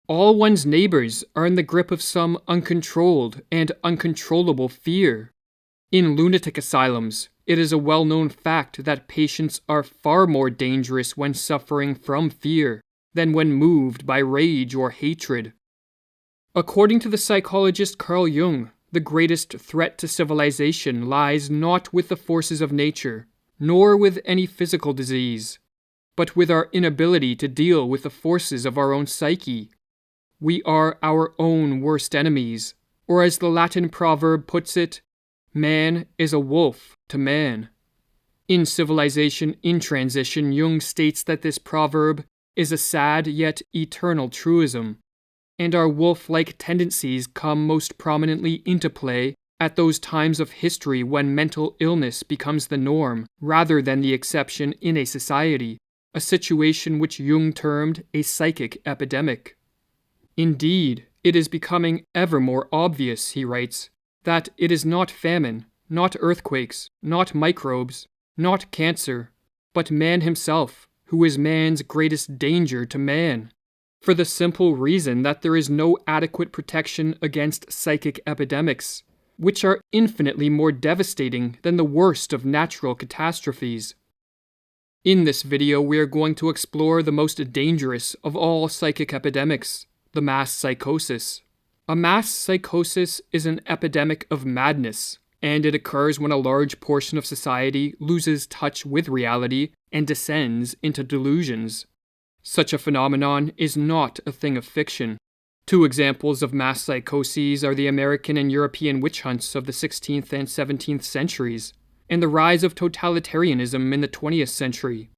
All one's neighbors are in the grip of some uncontrolled and uncontrollable fear. In lunatic asylums, it is a well-known fact that patients are far more dangerous when suffering from fear than when moved by rage or hatred. According to the psychologist Carl Jung, the greatest threat to civilization lies not with the forces of nature, nor with any physical disease, but with our inability to deal with the forces of our own psyche. We are our own worst enemies, or as the Latin proverb puts it, man is a wolf to man. In Civilization in Transition, Jung states that this proverb is a sad yet eternal truism, and our wolf-like tendencies come most prominently into play at those times of history when mental illness becomes the norm rather than the exception in a society, a situation which Jung termed a psychic epidemic. Indeed, it is becoming ever more obvious, he writes, that it is not famine, not earthquakes, not microbes, not cancer, but man himself, who is man's greatest danger to man, for the simple reason that there is no adequate protection against psychic epidemics, which are infinitely more devastating than the worst of natural catastrophes. In this video, we are going to explore the most dangerous of all psychic epidemics, the mass psychosis. A mass psychosis is an epidemic of madness, and it occurs when a large portion of society loses touch with reality and descends into delusions. Such a phenomenon is not a thing of fiction. Two examples of mass psychoses are the American and European witch hunts of the 16th and 17th centuries, and the rise of totalitarianism in the 20th century.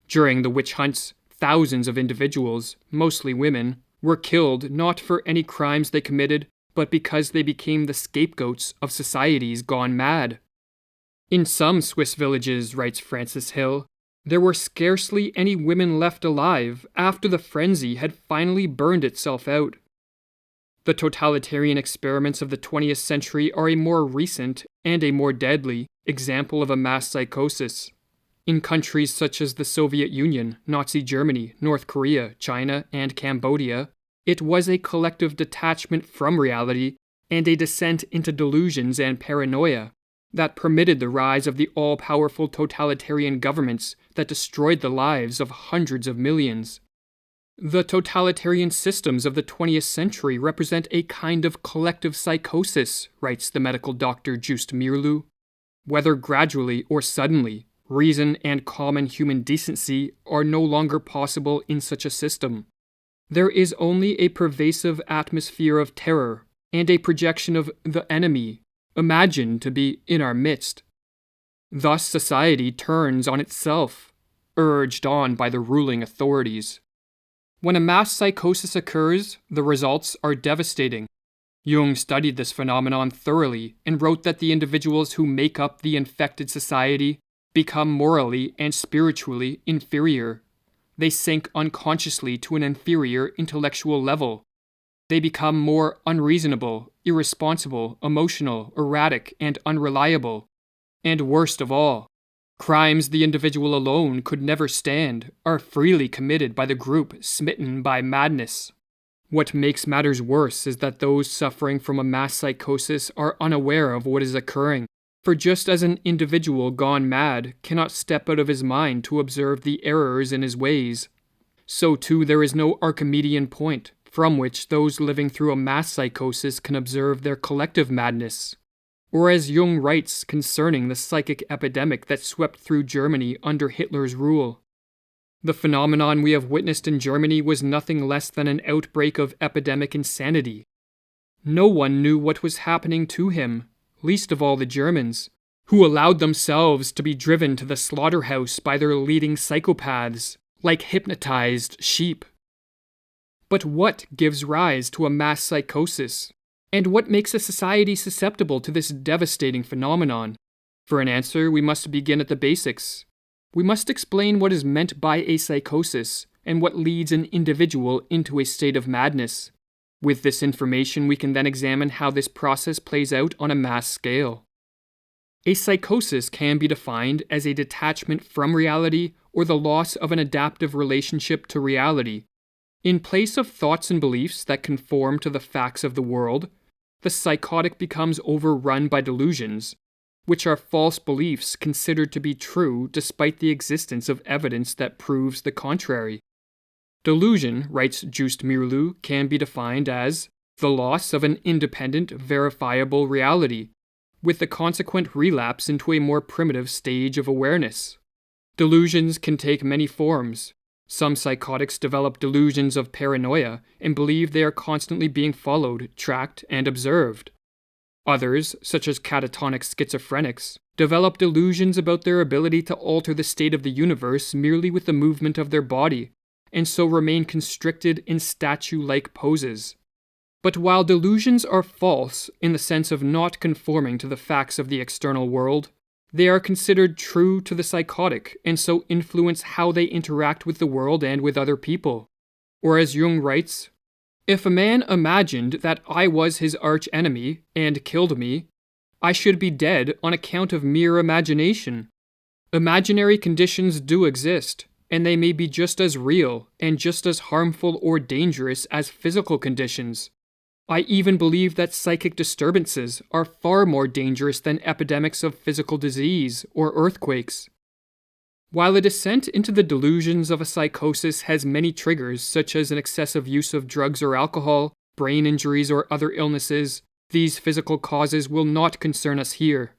During the witch hunts, thousands of individuals, mostly women, were killed not for any crimes they committed, but because they became the scapegoats of societies gone mad. In some Swiss villages, writes Francis Hill, there were scarcely any women left alive after the frenzy had finally burned itself out. The totalitarian experiments of the 20th century are a more recent and a more deadly example of a mass psychosis. In countries such as the Soviet Union, Nazi Germany, North Korea, China, and Cambodia, it was a collective detachment from reality and a descent into delusions and paranoia that permitted the rise of the all-powerful totalitarian governments that destroyed the lives of hundreds of millions. The totalitarian systems of the 20th century represent a kind of collective psychosis, writes the medical doctor Just Mirlu. Whether gradually or suddenly, reason and common human decency are no longer possible in such a system. There is only a pervasive atmosphere of terror and a projection of the enemy, imagined to be in our midst. Thus society turns on itself, urged on by the ruling authorities. When a mass psychosis occurs, the results are devastating. Jung studied this phenomenon thoroughly and wrote that the individuals who make up the infected society become morally and spiritually inferior. They sink unconsciously to an inferior intellectual level. They become more unreasonable, irresponsible, emotional, erratic, and unreliable. And worst of all, crimes the individual alone could never stand are freely committed by the group smitten by madness. What makes matters worse is that those suffering from a mass psychosis are unaware of what is occurring. For just as an individual gone mad cannot step out of his mind to observe the errors in his ways, so too there is no Archimedean point from which those living through a mass psychosis can observe their collective madness. Or as Jung writes concerning the psychic epidemic that swept through Germany under Hitler's rule, the phenomenon we have witnessed in Germany was nothing less than an outbreak of epidemic insanity. No one knew what was happening to him, least of all the Germans, who allowed themselves to be driven to the slaughterhouse by their leading psychopaths, like hypnotized sheep. But what gives rise to a mass psychosis? And what makes a society susceptible to this devastating phenomenon? For an answer, we must begin at the basics. We must explain what is meant by a psychosis and what leads an individual into a state of madness. With this information, we can then examine how this process plays out on a mass scale. A psychosis can be defined as a detachment from reality or the loss of an adaptive relationship to reality. In place of thoughts and beliefs that conform to the facts of the world, the psychotic becomes overrun by delusions, which are false beliefs considered to be true despite the existence of evidence that proves the contrary. Delusion, writes Just Mirlu, can be defined as the loss of an independent, verifiable reality, with the consequent relapse into a more primitive stage of awareness. Delusions can take many forms. Some psychotics develop delusions of paranoia and believe they are constantly being followed, tracked, and observed. Others, such as catatonic schizophrenics, develop delusions about their ability to alter the state of the universe merely with the movement of their body, and so remain constricted in statue-like poses. But while delusions are false in the sense of not conforming to the facts of the external world, they are considered true to the psychotic and so influence how they interact with the world and with other people. Or as Jung writes, "If a man imagined that I was his arch-enemy and killed me, I should be dead on account of mere imagination. Imaginary conditions do exist, and they may be just as real and just as harmful or dangerous as physical conditions. I even believe that psychic disturbances are far more dangerous than epidemics of physical disease or earthquakes." While a descent into the delusions of a psychosis has many triggers, such as an excessive use of drugs or alcohol, brain injuries, or other illnesses, these physical causes will not concern us here.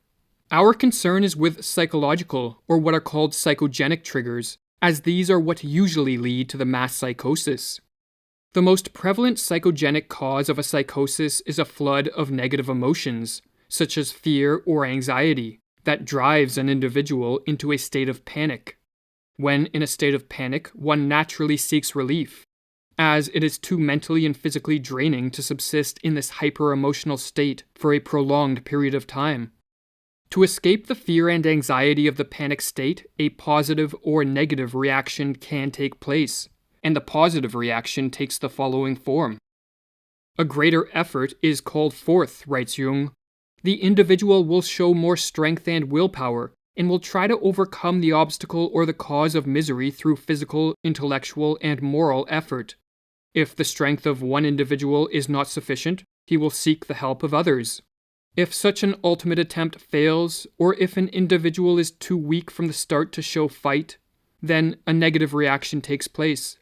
Our concern is with psychological, or what are called psychogenic triggers, as these are what usually lead to the mass psychosis. The most prevalent psychogenic cause of a psychosis is a flood of negative emotions, such as fear or anxiety, that drives an individual into a state of panic. When in a state of panic, one naturally seeks relief, as it is too mentally and physically draining to subsist in this hyper-emotional state for a prolonged period of time. To escape the fear and anxiety of the panic state, a positive or negative reaction can take place, and the positive reaction takes the following form. A greater effort is called forth, writes Jung. The individual will show more strength and willpower, and will try to overcome the obstacle or the cause of misery through physical, intellectual, and moral effort. If the strength of one individual is not sufficient, he will seek the help of others. If such an ultimate attempt fails, or if an individual is too weak from the start to show fight, then a negative reaction takes place.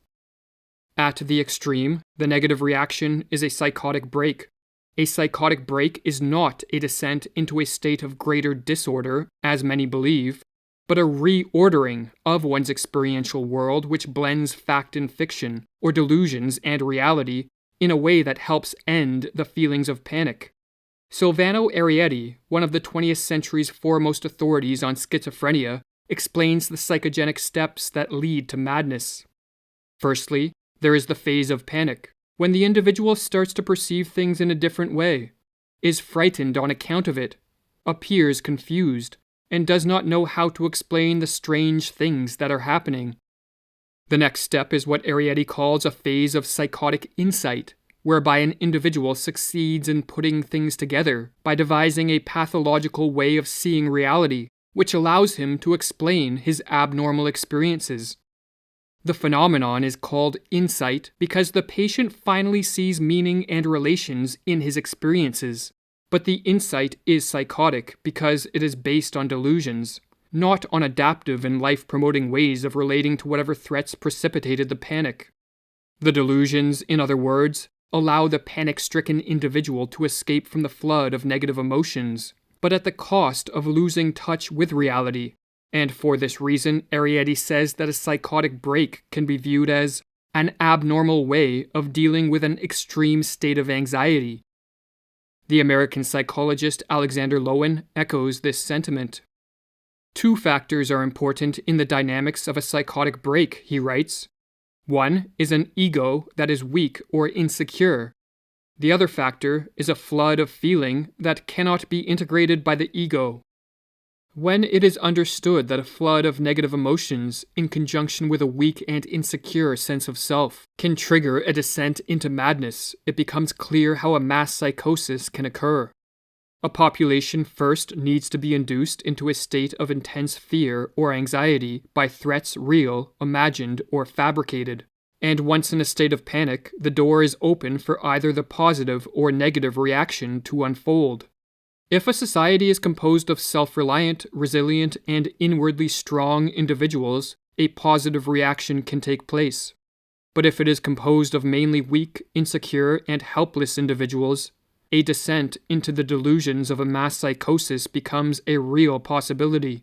At the extreme, the negative reaction is a psychotic break. A psychotic break is not a descent into a state of greater disorder, as many believe, but a reordering of one's experiential world which blends fact and fiction, or delusions and reality, in a way that helps end the feelings of panic. Silvano Arietti, one of the 20th century's foremost authorities on schizophrenia, explains the psychogenic steps that lead to madness. Firstly, there is the phase of panic, when the individual starts to perceive things in a different way, is frightened on account of it, appears confused, and does not know how to explain the strange things that are happening. The next step is what Arietti calls a phase of psychotic insight, whereby an individual succeeds in putting things together by devising a pathological way of seeing reality, which allows him to explain his abnormal experiences. The phenomenon is called insight because the patient finally sees meaning and relations in his experiences. But the insight is psychotic because it is based on delusions, not on adaptive and life-promoting ways of relating to whatever threats precipitated the panic. The delusions, in other words, allow the panic-stricken individual to escape from the flood of negative emotions, but at the cost of losing touch with reality. And for this reason, Arietti says that a psychotic break can be viewed as an abnormal way of dealing with an extreme state of anxiety. The American psychologist Alexander Lowen echoes this sentiment. Two factors are important in the dynamics of a psychotic break, he writes. One is an ego that is weak or insecure. The other factor is a flood of feeling that cannot be integrated by the ego. When it is understood that a flood of negative emotions, in conjunction with a weak and insecure sense of self, can trigger a descent into madness, it becomes clear how a mass psychosis can occur. A population first needs to be induced into a state of intense fear or anxiety by threats real, imagined, or fabricated. And once in a state of panic, the door is open for either the positive or negative reaction to unfold. If a society is composed of self-reliant, resilient, and inwardly strong individuals, a positive reaction can take place. But if it is composed of mainly weak, insecure, and helpless individuals, a descent into the delusions of a mass psychosis becomes a real possibility.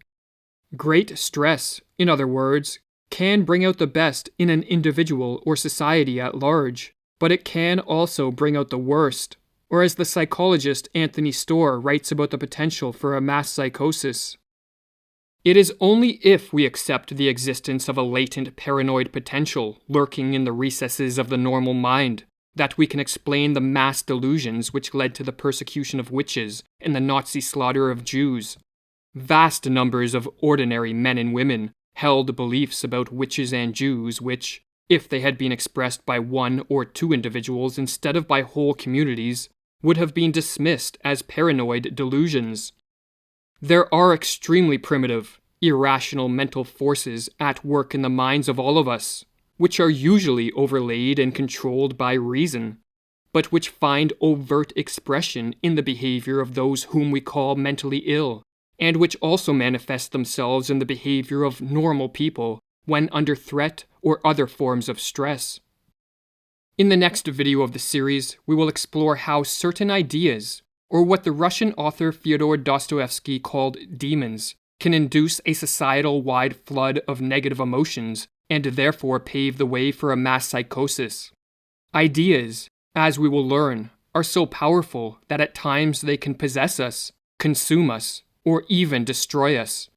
Great stress, in other words, can bring out the best in an individual or society at large, but it can also bring out the worst, or as the psychologist Anthony Storr writes about the potential for a mass psychosis. It is only if we accept the existence of a latent paranoid potential lurking in the recesses of the normal mind that we can explain the mass delusions which led to the persecution of witches and the Nazi slaughter of Jews. Vast numbers of ordinary men and women held beliefs about witches and Jews which, if they had been expressed by one or two individuals instead of by whole communities, would have been dismissed as paranoid delusions. There are extremely primitive, irrational mental forces at work in the minds of all of us, which are usually overlaid and controlled by reason, but which find overt expression in the behavior of those whom we call mentally ill, and which also manifest themselves in the behavior of normal people when under threat or other forms of stress. In the next video of the series, we will explore how certain ideas, or what the Russian author Fyodor Dostoevsky called demons, can induce a societal-wide flood of negative emotions and therefore pave the way for a mass psychosis. Ideas, as we will learn, are so powerful that at times they can possess us, consume us, or even destroy us.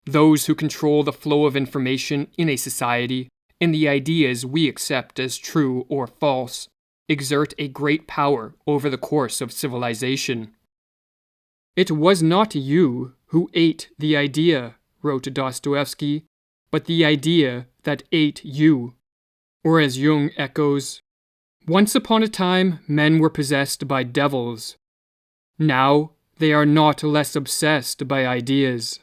Those who control the flow of information in a society and the ideas we accept as true or false exert a great power over the course of civilization. It was not you who ate the idea, wrote Dostoevsky, but the idea that ate you. Or as Jung echoes, once upon a time men were possessed by devils. Now they are not less obsessed by ideas.